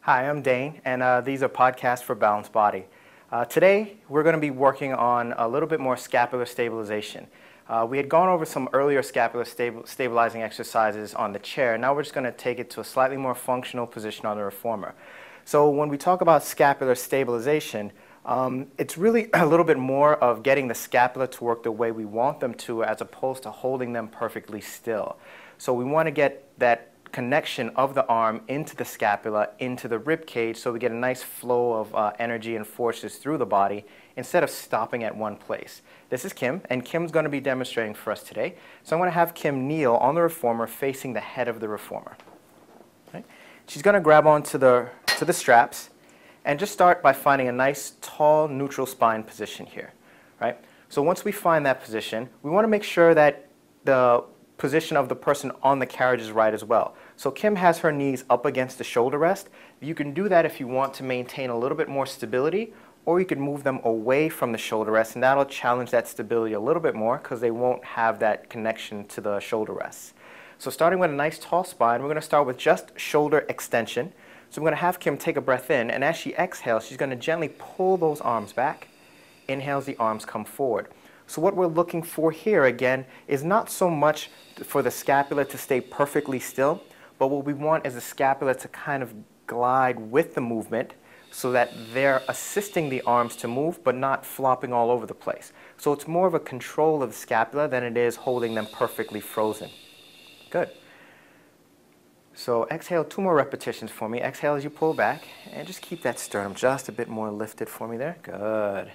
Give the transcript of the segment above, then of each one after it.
Hi, I'm Dane, and these are podcasts for Balanced Body. Today, we're going to be working on a little bit more scapular stabilization. We had gone over some earlier scapular stabilizing exercises on the chair. Now we're just going to take it to a slightly more functional position on the reformer. So when we talk about scapular stabilization, it's really a little bit more of getting the scapula to work the way we want them to, as opposed to holding them perfectly still. So we want to get that connection of the arm into the scapula, into the rib cage, so we get a nice flow of energy and forces through the body instead of stopping at one place. This is Kim, and Kim's going to be demonstrating for us today. So I'm going to have Kim kneel on the reformer facing the head of the reformer. Okay. She's going to grab onto the straps and just start by finding a nice tall neutral spine position here. Right? So once we find that position, we want to make sure that the position of the person on the carriage is right as well. So Kim has her knees up against the shoulder rest. You can do that if you want to maintain a little bit more stability, or you can move them away from the shoulder rest, and that'll challenge that stability a little bit more because they won't have that connection to the shoulder rests. So starting with a nice tall spine, we're going to start with just shoulder extension. So I'm going to have Kim take a breath in, and as she exhales, she's going to gently pull those arms back. Inhales, the arms come forward. So what we're looking for here, again, is not so much for the scapula to stay perfectly still, but what we want is the scapula to kind of glide with the movement so that they're assisting the arms to move, but not flopping all over the place. So it's more of a control of the scapula than it is holding them perfectly frozen. Good. So exhale 2 more repetitions for me. Exhale as you pull back, and just keep that sternum just a bit more lifted for me there. Good.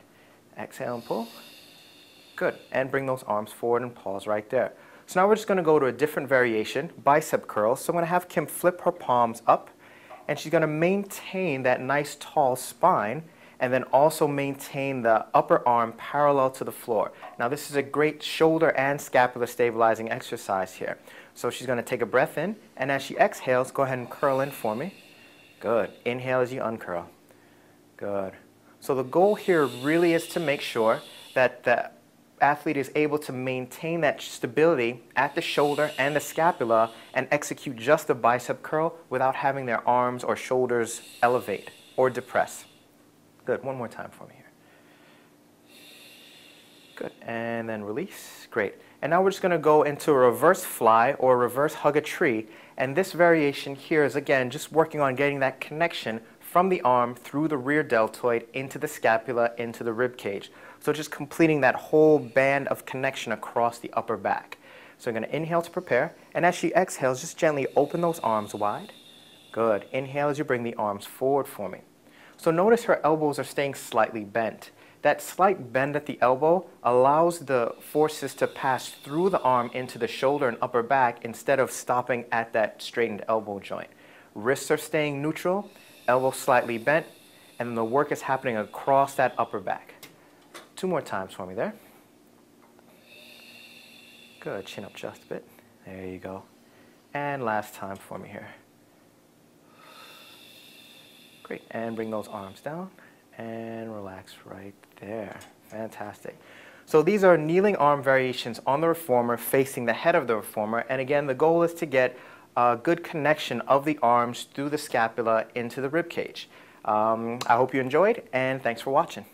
Exhale and pull. Good, and bring those arms forward and pause right there. So now we're just going to go to a different variation, bicep curl. So I'm going to have Kim flip her palms up, and she's going to maintain that nice tall spine, and then also maintain the upper arm parallel to the floor. Now this is a great shoulder and scapular stabilizing exercise here. So she's going to take a breath in, and as she exhales, go ahead and curl in for me. Good. Inhale as you uncurl. Good. So the goal here really is to make sure that the athlete is able to maintain that stability at the shoulder and the scapula and execute just the bicep curl without having their arms or shoulders elevate or depress. Good. One more time for me here. Good. And then release. Great. And now we're just going to go into a reverse fly or reverse hug a tree. And this variation here is, again, just working on getting that connection from the arm through the rear deltoid into the scapula, into the rib cage. So just completing that whole band of connection across the upper back. So I'm going to inhale to prepare, and as she exhales, just gently open those arms wide. Good. Inhale as you bring the arms forward for me. So notice her elbows are staying slightly bent. That slight bend at the elbow allows the forces to pass through the arm into the shoulder and upper back instead of stopping at that straightened elbow joint. Wrists are staying neutral, elbow slightly bent, and the work is happening across that upper back. 2 more times for me there. Good. Chin up just a bit. There you go. And last time for me here. Great. And bring those arms down and relax right there. Fantastic. So these are kneeling arm variations on the reformer facing the head of the reformer. And again, the goal is to get a good connection of the arms through the scapula into the rib cage. I hope you enjoyed, and thanks for watching.